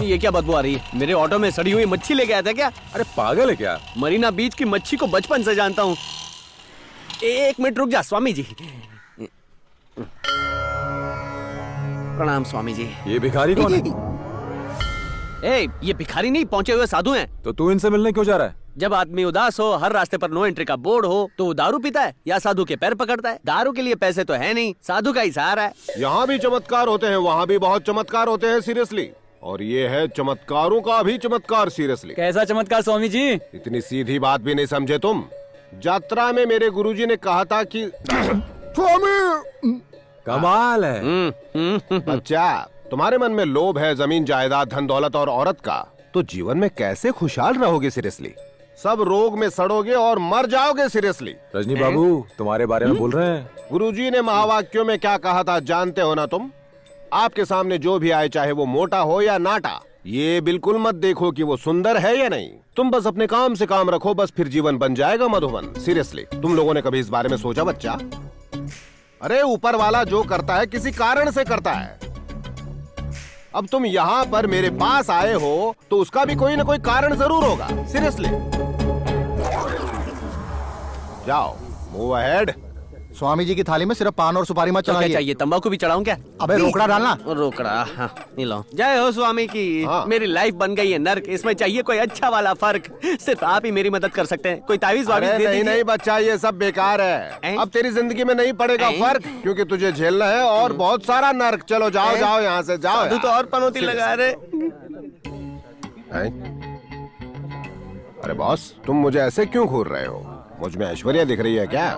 ये क्या बदबू आ रही है? मेरे ऑटो में सड़ी हुई मच्छी लेके आया था क्या? अरे पागल है क्या? मरीना बीच की मच्छी को बचपन से जानता हूँ। एक मिनट रुक जा स्वामी जी। प्रणाम स्वामी जी। ये भिखारी कौन है? ये भिखारी नहीं, पहुंचे हुए साधु हैं। तो तू इनसे मिलने क्यों जा रहा है? जब आदमी उदास हो, हर रास्ते पर नो एंट्री का बोर्ड हो, तो वो दारू पीता है या साधु के पैर पकड़ता है। दारू के लिए पैसे तो है नहीं, साधु का ही सहारा है। यहाँ भी चमत्कार होते हैं, वहाँ भी बहुत चमत्कार होते हैं सीरियसली। और ये है चमत्कारों का भी चमत्कार सीरियसली। कैसा चमत्कार स्वामी जी? इतनी सीधी बात भी नहीं समझे तुम। यात्रा में मेरे गुरुजी ने कहा था कि स्वामी कमाल है। बच्चा, तुम्हारे मन में लोभ है जमीन जायदाद धन दौलत और औरत का, तो जीवन में कैसे खुशहाल रहोगे सीरियसली? सब रोग में सड़ोगे और मर जाओगे सीरियसली। रजनी बाबू तुम्हारे बारे में बोल रहे हैं। गुरुजी ने महावाक्यों में क्या कहा था जानते हो ना तुम? आपके सामने जो भी आए, चाहे वो मोटा हो या नाटा, ये बिल्कुल मत देखो कि वो सुंदर है या नहीं। तुम बस अपने काम से काम रखो, बस फिर जीवन बन जाएगा मधुबन। सीरियसली, तुम लोगों ने कभी इस बारे में सोचा बच्चा? अरे ऊपर वाला जो करता है किसी कारण से करता है। अब तुम यहाँ पर मेरे पास आए हो तो उसका भी कोई ना कोई कारण जरूर होगा। सीरियसली, जाओ, मूव अहेड। स्वामी जी की थाली में सिर्फ पान और सुपारी मत तो क्या चढ़ाइए। चाहिए, तंबाकू भी चढ़ाऊं क्या? अबे रोकड़ा डालना। रोकड़ा, हाँ, नहीं लो। जय हो स्वामी की। हाँ। मेरी लाइफ बन गई है नर्क, इसमें चाहिए कोई अच्छा वाला फर्क। सिर्फ आप ही मेरी मदद कर सकते हैं। कोई तावीज वावीज अरे दे नहीं दीजिए। नहीं बच्चा, ये सब बेकार है। अब तेरी जिंदगी में नहीं पड़ेगा फर्क, क्योंकि तुझे झेलना है और बहुत सारा नर्क। चलो जाओ जाओ यहाँ से जाओ। साधु तो और पनौती लगा रहे। अरे बॉस, तुम मुझे ऐसे क्यों घूर रहे हो? मुझ में ऐश्वर्या दिख रही है क्या?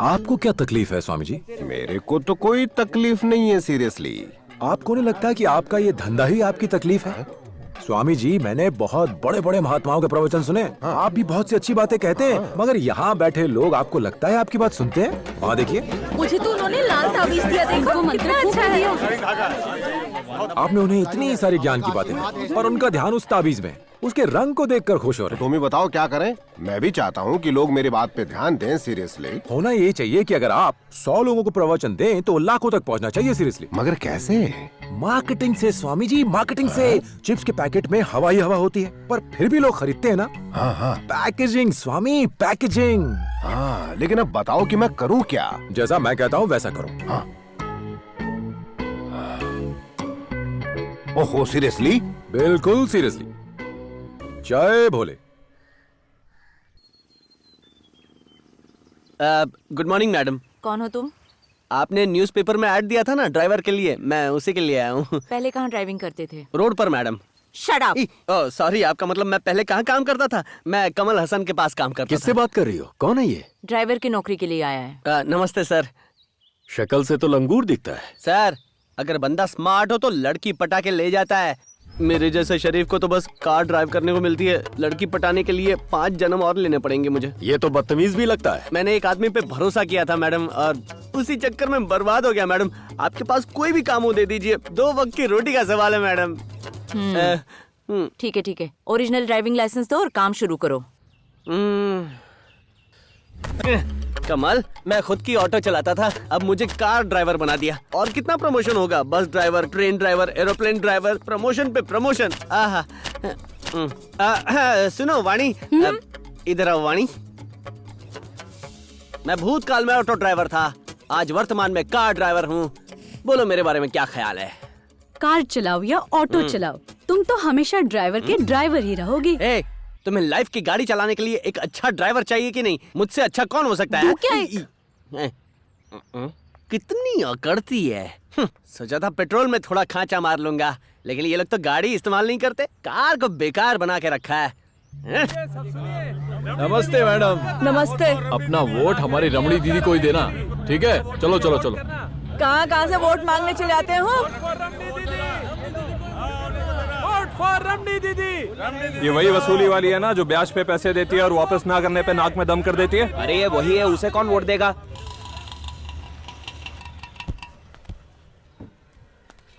आपको क्या तकलीफ है स्वामी जी? मेरे को तो कोई तकलीफ नहीं है सीरियसली। आपको नहीं लगता कि आपका ये धंधा ही आपकी तकलीफ है? स्वामी जी, मैंने बहुत बड़े बड़े महात्माओं के प्रवचन सुने। आप भी बहुत सी अच्छी बातें कहते हैं, मगर यहाँ बैठे लोग आपको लगता है आपकी बात सुनते हैं? वहाँ देखिए, मुझे तो उन्होंने लाल ताबीज दिया, देखो कितना अच्छा है। आपने उन्हें इतनी सारी ज्ञान की बातें दी, पर उनका ध्यान उस ताबीज में, उसके रंग को देखकर खुश हो रहे। तुम ही बताओ क्या करें? मैं भी चाहता हूँ कि लोग मेरी बात पे ध्यान दें सीरियसली। होना ये चाहिए कि अगर आप 100 लोगों को प्रवचन दें तो लाखों तक पहुँचना चाहिए सीरियसली। मगर कैसे? मार्केटिंग से स्वामी जी, मार्केटिंग से। चिप्स के पैकेट में हवा ही हवा होती है, पर फिर भी लोग खरीदते हैं ना। हाँ हाँ पैकेजिंग स्वामी, पैकेजिंग। हाँ, लेकिन अब बताओ कि मैं करूँ क्या? जैसा मैं कहता हूँ वैसा करो। हाँ। ओहो, सीरियसली? बिल्कुल सीरियसली। जय भोले। Good morning madam. कौन हो तुम? आपने न्यूज़पेपर में ऐड दिया था ना ड्राइवर के लिए, मैं उसी के लिए आया हूँ। पहले कहाँ ड्राइविंग करते थे? रोड पर मैडम। Shut up. सॉरी, आपका मतलब मैं पहले कहाँ काम करता था? मैं कमल हसन के पास काम करता किससे बात कर रही हो? कौन है ये? ड्राइवर की नौकरी के लिए आया है। था। नमस्ते सर। शक्ल से तो लंगूर दिखता है। सर, अगर बंदा स्मार्ट हो तो लड़की पटा के ले जाता है। मेरे जैसे शरीफ को तो बस कार ड्राइव करने को मिलती है, लड़की पटाने के लिए 5 जन्म और लेने पड़ेंगे मुझे। ये तो बदतमीज भी लगता है। मैंने एक आदमी पे भरोसा किया था मैडम, और उसी चक्कर में बर्बाद हो गया मैडम। आपके पास कोई भी काम हो दे दीजिए, 2 वक्त की रोटी का सवाल है मैडम। ठीक है, ओरिजिनल ड्राइविंग लाइसेंस दो और काम शुरू करो। कमाल, मैं खुद की ऑटो चलाता था, अब मुझे कार ड्राइवर बना दिया। और कितना प्रमोशन होगा? Bus driver, train driver, aeroplane driver, promotion पे प्रमोशन। आहा। सुनो वाणी, इधर आओ वाणी। मैं भूतकाल में ऑटो ड्राइवर था, आज वर्तमान में कार ड्राइवर हूँ। बोलो मेरे बारे में क्या ख्याल है? कार चलाओ या ऑटो चलाओ, तुम तो हमेशा ड्राइवर के ड्राइवर ही रहोगे। तुम्हें लाइफ की गाड़ी चलाने के लिए एक अच्छा ड्राइवर चाहिए कि नहीं? मुझसे अच्छा कौन हो सकता है? कितनी अकड़ती है। सोचा था पेट्रोल में थोड़ा खांचा मार लूंगा, लेकिन ये लोग तो गाड़ी इस्तेमाल नहीं करते, कार को बेकार बना के रखा है। नमस्ते मैडम। नमस्ते। अपना वोट हमारी रमणी दीदी को ही देना, ठीक है? चलो चलो चलो। कहाँ से वोट मांगने चले आते हो? रमणी दीदी। ये वही वसूली वाली है ना जो ब्याज पे पैसे देती है और वापस ना करने पे नाक में दम कर देती है? अरे ये वही है, उसे कौन वोट देगा?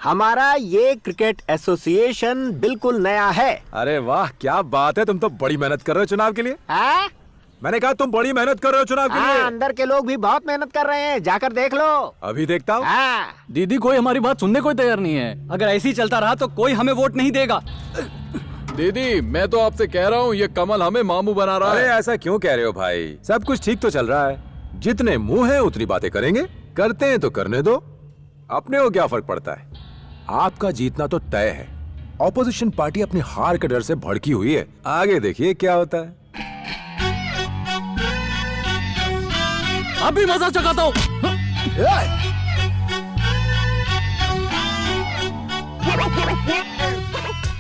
हमारा ये क्रिकेट एसोसिएशन बिल्कुल नया है। अरे वाह, क्या बात है, तुम तो बड़ी मेहनत कर रहे हो चुनाव के लिए। मैंने कहा तुम बड़ी मेहनत कर रहे हो चुनाव के लिए। अंदर के लोग भी बहुत मेहनत कर रहे हैं, जाकर देख लो। अभी देखता हूँ। दीदी कोई हमारी बात सुनने को तैयार नहीं है। अगर ऐसे ही चलता रहा तो कोई हमें वोट नहीं देगा। दीदी मैं तो आपसे कह रहा हूँ ये कमल हमें मामू बना रहा अरे है। ऐसा क्यों कह रहे हो भाई, सब कुछ ठीक तो चल रहा है। जितने मुंह है उतनी बातें करेंगे, करते हैं तो करने दो, अपने को क्या फर्क पड़ता है। आपका जीतना तो तय है। ऑपोजिशन पार्टी अपनी हार के डर से भड़की हुई है, आगे देखिए क्या होता है। अभी मजा चखाता हूँ।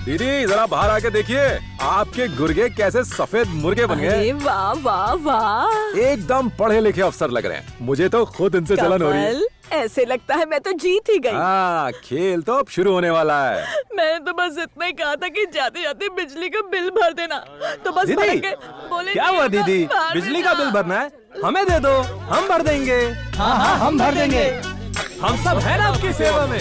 दीदी जरा बाहर आके देखिए, आपके गुर्गे कैसे सफेद मुर्गे बन गए। अरे वाह वाह वाह, एकदम पढ़े लिखे अफसर लग रहे हैं। मुझे तो खुद इनसे जलन हो रही है। कमल, ऐसे लगता है मैं तो जीत ही गई। हाँ, खेल तो अब शुरू होने वाला है। मैंने तो बस इतना ही कहा था कि जाते जाते बिजली का बिल भर देना, तो बस दीदी, भर के बोले क्या हुआ दीदी? भर बिजली का देना। बिल भरना है, हमें दे दो, हम भर देंगे। हाँ हम भर देंगे। हम सब है ना आपकी सेवा में।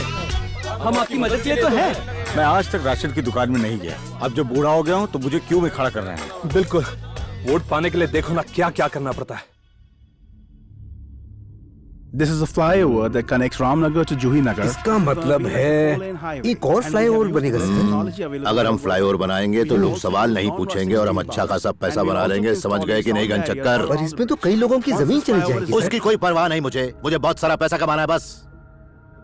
हम आपकी मदद के लिए तो हैं। मैं आज तक राशन की दुकान में नहीं गया, अब जब बूढ़ा हो गया हूँ तो मुझे क्यों में खड़ा कर रहे हैं। बिल्कुल, वोट पाने के लिए देखो ना क्या क्या करना पड़ता है। This is a flyover that connects Ramnagar to Juhi Nagar. इसका मतलब है एक और फ्लाईओवर बनेगा सर। अगर हम फ्लाईओवर बनाएंगे तो लोग सवाल नहीं पूछेंगे और हम अच्छा खासा पैसा बना लेंगे, समझ गए कि नहीं गन चक्कर। पर इसमें तो कई लोगों की जमीन चली जाएगी। उसकी कोई परवाह नहीं, मुझे बहुत सारा पैसा कमाना है बस।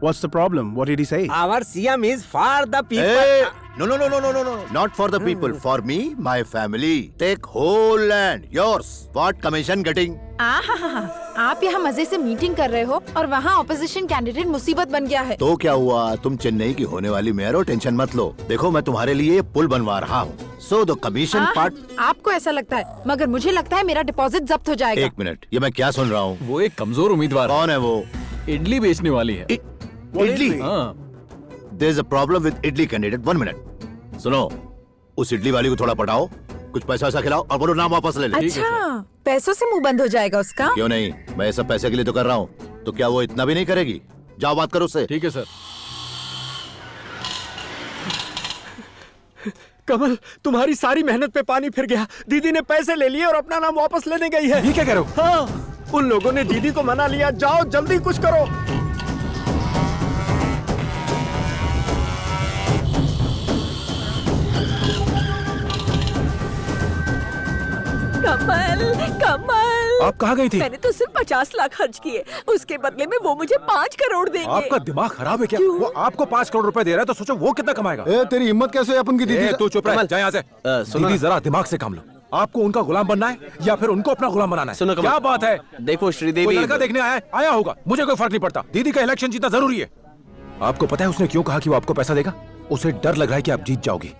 What's the problem? What did he say? Our CM is for the people. Hey, no, not for the people, for me, my family. Take whole land, yours. What commission getting? आप यहाँ मजे से मीटिंग कर रहे हो और वहाँ opposition candidate मुसीबत बन गया है। तो क्या हुआ, तुम चेन्नई की होने वाली मेयर हो, टेंशन मत लो। देखो मैं तुम्हारे लिए पुल बनवा रहा हूँ। So the commission part। आपको ऐसा लगता है, मगर मुझे लगता है मेरा डिपॉजिट जब्त हो जाएगा। एक मिनट, ये मैं क्या सुन रहा हूँ? वो एक कमजोर उम्मीदवार कौन है वो? इडली बेचने वाली है। इडली? हाँ। There is a problem with idli candidate. 1 minute, सुनो, उस इडली वाली को थोड़ा पटाओ, कुछ पैसा वैसा खिलाओ और बोलो नाम वापस ले ले। अच्छा, पैसों से मुंह बंद हो जाएगा उसका? क्यों नहीं, मैं सब पैसे के लिए तो कर रहा हूँ, तो क्या वो इतना भी नहीं करेगी? जाओ बात करो उससे। ठीक है सर। कमल, तुम्हारी सारी मेहनत पे पानी फिर गया। दीदी ने पैसे ले लिए और अपना नाम वापस लेने गई है। ये क्या कह रहे हो? हाँ, उन लोगों ने दीदी को मना लिया। जाओ जल्दी कुछ करो। कमल, कमल, आप कहाँ गई थी? मैंने तो सिर्फ 50 लाख खर्च किए, उसके बदले में वो मुझे 5 करोड़ देंगे। आपका दिमाग खराब है क्या? क्यों? वो आपको 5 करोड़ रुपए दे रहा है तो सोचो वो कितना कमाएगा। ए, तेरी हिम्मत कैसे है अपन की दीदी? तू चुप रह, जा यहाँ से। सुनो दीदी ना। जरा दिमाग से काम लो। आपको उनका गुलाम बनना है या फिर उनको अपना गुलाम बनाना है? सुनो कमल, क्या बात है? देखो कोई श्रीदेवी लड़का देखने आया होगा, मुझे कोई फर्क नहीं पड़ता। दीदी का इलेक्शन जीतना जरूरी है। आपको पता है उसने क्यों कहा कि वो आपको पैसा देगा? उसे डर लग रहा है कि आप जीत जाओगी।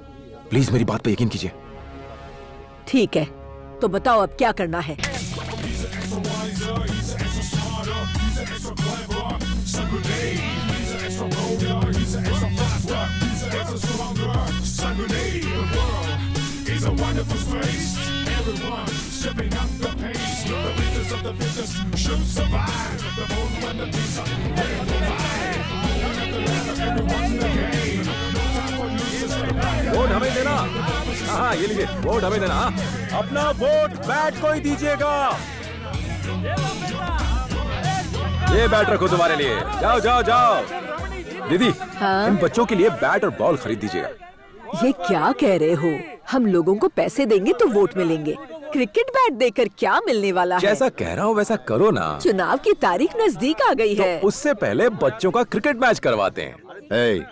प्लीज मेरी बात पे यकीन कीजिए। ठीक है, तो बताओ अब क्या करना है? वोट हमें देना। हाँ, ये लीजिए, वोट हमें देना। हाँ? अपना वोट बैट को ही दीजिएगा। ये बैट रखो तुम्हारे लिए। जाओ जाओ जाओ। दीदी, इन बच्चों के लिए बैट और बॉल खरीद दीजिएगा। ये क्या कह रहे हो? हम लोगों को पैसे देंगे तो वोट मिलेंगे। क्रिकेट बैट देकर क्या मिलने वाला है? जैसा कह रहा हूँ वैसा करो ना। चुनाव की तारीख नजदीक आ गई है। तो उससे पहले बच्चों का क्रिकेट मैच करवाते हैं। ए,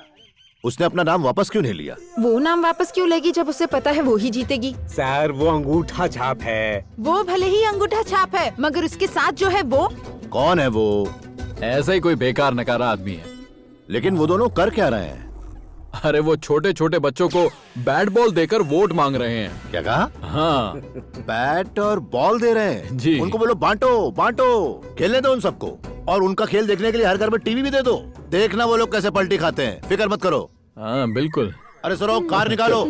उसने अपना नाम वापस क्यों नहीं लिया? वो नाम वापस क्यों लेगी जब उसे पता है वो ही जीतेगी? सर वो अंगूठा छाप है। वो भले ही अंगूठा छाप है, मगर उसके साथ जो है वो। कौन है वो? ऐसा ही कोई बेकार नकारा आदमी है। लेकिन वो दोनों कर क्या रहे हैं? अरे वो छोटे छोटे बच्चों को बैट बॉल देकर वोट मांग रहे हैं। क्या कहा? हाँ, बैट और बॉल दे रहे हैं जी। उनको बोलो बांटो बांटो, खेलने दो उन सबको, और उनका खेल देखने के लिए हर घर में टीवी भी दे दो। देखना वो लोग कैसे पलटी खाते हैं, फिक्र मत करो। हाँ बिल्कुल। अरे सुनो, कार निकालो।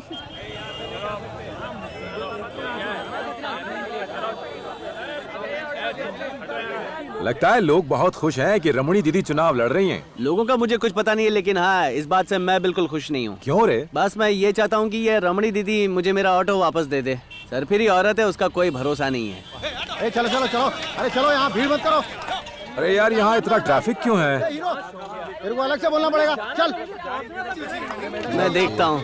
लगता है लोग बहुत खुश हैं कि रमणी दीदी चुनाव लड़ रही हैं। लोगों का मुझे कुछ पता नहीं है, लेकिन हाँ, इस बात से मैं बिल्कुल खुश नहीं हूँ। क्यों रे? बस मैं ये चाहता हूँ कि ये रमणी दीदी मुझे मेरा ऑटो वापस दे दे। सरफिरी औरत है, उसका कोई भरोसा नहीं है। चलो चलो चलो, अरे चलो, यहाँ भीड़ मत करो। अरे यार, यहाँ इतना ट्रैफिक क्यों है? हीरो, तेरे को अलग से बोलना पड़ेगा। चल, मैं देखता हूँ।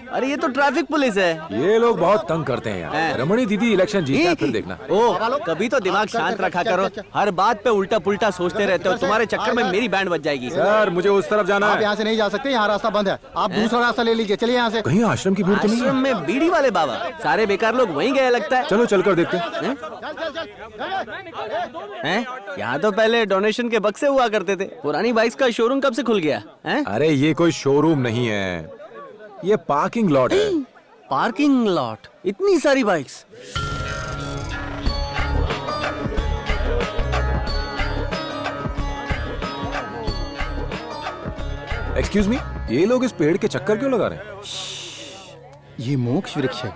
अरे ये तो ट्रैफिक पुलिस है। ये लोग बहुत तंग करते हैं यार। रमणी दीदी इलेक्शन जीता है, फिर देखना। ओ, कभी तो दिमाग शांत रखा करो। हर बात पे उल्टा पुल्टा सोचते रहते हो। तुम्हारे चक्कर में मेरी बैंड बच जाएगी। सर, मुझे उस तरफ जाना आप है। यहाँ से नहीं जा सकते, यहाँ रास्ता बंद है। आप दूसरा रास्ता ले लीजिए, चलिए यहाँ से। कहीं आश्रम की भीड़ तो नहीं आश्रम में बीड़ी वाले बाबा, सारे बेकार लोग वहीं गए लगता है। चलो चलकर देखते हैं। यहाँ तो पहले डोनेशन के बक्से हुआ करते थे। पुरानी बाइक्स का शोरूम कब से खुल गया है? अरे ये कोई शोरूम नहीं है, ये पार्किंग लॉट है। पार्किंग लॉट, इतनी सारी बाइक्स। एक्सक्यूज मी, ये लोग इस पेड़ के चक्कर क्यों लगा रहे हैं? ये मोक्ष वृक्ष है,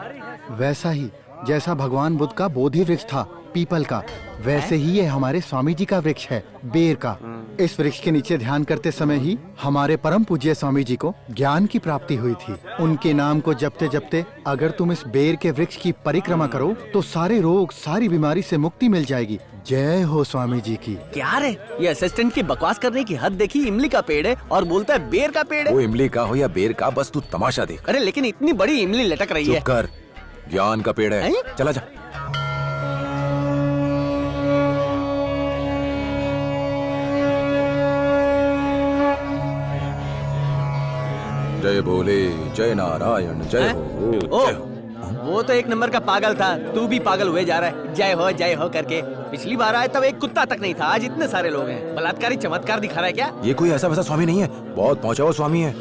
वैसा ही जैसा भगवान बुद्ध का बोधि वृक्ष था पीपल का, वैसे ही ये हमारे स्वामी जी का वृक्ष है, बेर का। इस वृक्ष के नीचे ध्यान करते समय ही हमारे परम पूज्य स्वामी जी को ज्ञान की प्राप्ति हुई थी। उनके नाम को जपते जपते अगर तुम इस बेर के वृक्ष की परिक्रमा करो तो सारे रोग, सारी बीमारी से मुक्ति मिल जाएगी। जय हो स्वामी जी की। क्या रे, ये असिस्टेंट की बकवास करने की हद देखी। इमली का पेड़ है और बोलता है बेर का पेड़ है। वो इमली का हो या बेर का, बस तू तमाशा देख। अरे लेकिन इतनी बड़ी इमली लटक रही है। चुप कर, ज्ञान का पेड़ है। चला जा। जय भोले, जय नारायण, जय हो। ओ, वो तो एक नंबर का पागल था, तू भी पागल हुए जा रहा है। जय हो करके। पिछली बार आए तब एक कुत्ता तक नहीं था, आज इतने सारे लोग हैं। बलात्कारी चमत्कार दिखा रहा है क्या? ये कोई ऐसा वैसा स्वामी नहीं है, बहुत पहुंचा हुआ स्वामी है।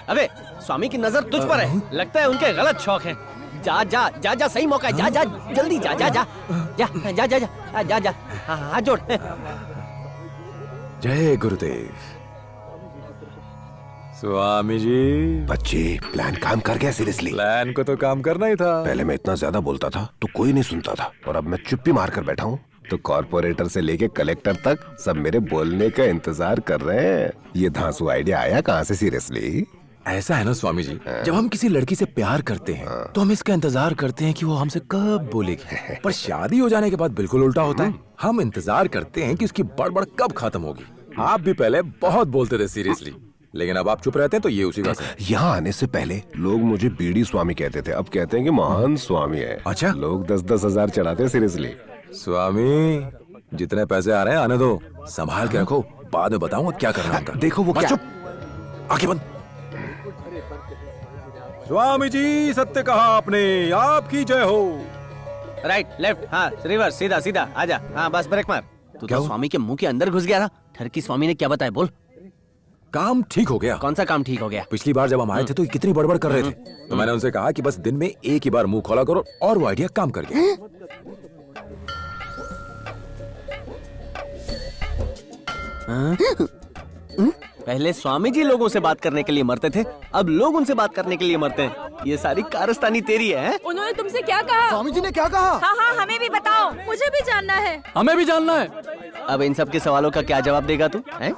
अबे स्वामी की नजर तुझ पर है, लगता है उनके गलत शौक हैं। जा जा जा जा, सही मौका है। जा जा जल्दी, जा जा जा जा जा जा जा जा जा, हाथ जोड़। जय गुरुदेव। स्वामी जी, बच्चे, प्लान काम कर गया? सीरियसली? प्लान को तो काम करना ही था। पहले मैं इतना ज्यादा बोलता था तो कोई नहीं सुनता था, और अब मैं चुप्पी मार कर बैठा हूँ तो कॉर्पोरेटर से लेके कलेक्टर तक सब मेरे बोलने का इंतजार कर रहे हैं। ये धांसू आइडिया आया कहाँ से? सीरियसली? ऐसा है ना स्वामी जी, जब हम किसी लड़की से प्यार करते हैं तो हम इसका इंतजार करते हैं कि वो हमसे कब बोलेगी, पर शादी हो जाने के बाद बिल्कुल उल्टा होता है। हम इंतजार करते हैं कि उसकी बड़बड़ कब खत्म होगी। आप भी पहले बहुत बोलते थे सीरियसली, लेकिन अब आप चुप रहते हैं तो ये उसी का असर है। यहाँ आने से पहले लोग मुझे बीड़ी स्वामी कहते थे, अब कहते हैं कि महान स्वामी है। अच्छा? लोग 10-10 हजार चढ़ाते हैं। सीरियसली? स्वामी, जितने पैसे आ रहे हैं आने दो, संभाल के रखो, बाद में बताऊंगा क्या करना है। देखो वो क्या। चुप, आंखें बंद। स्वामी जी, सत्य कहा आपने, आपकी जय हो। राइट, लेफ्ट, हाँ, रिवर्स, सीधा सीधा, आजा। हाँ बस, ब्रेक मार। तू तो स्वामी के मुंह के अंदर घुस गया था। ठरकी स्वामी ने क्या बताया, बोल। काम ठीक हो गया। कौन सा काम ठीक हो गया? पिछली बार जब हम आए थे तो कितनी बड़बड़ कर रहे थे, तो मैंने उनसे कहा कि बस दिन में एक ही बार मुंह खोला करो, और वो आइडिया काम कर गया। पहले स्वामी जी लोगों से बात करने के लिए मरते थे, अब लोग उनसे बात करने के लिए मरते हैं। ये सारी कारस्तानी तेरी है। उन्होंने तुमसे क्या कहा? स्वामी जी ने क्या कहा? हाँ हाँ, हमें भी बताओ, मुझे भी जानना है। हमें भी जानना है। अब इन सब के सवालों का क्या जवाब देगा तू? हैं?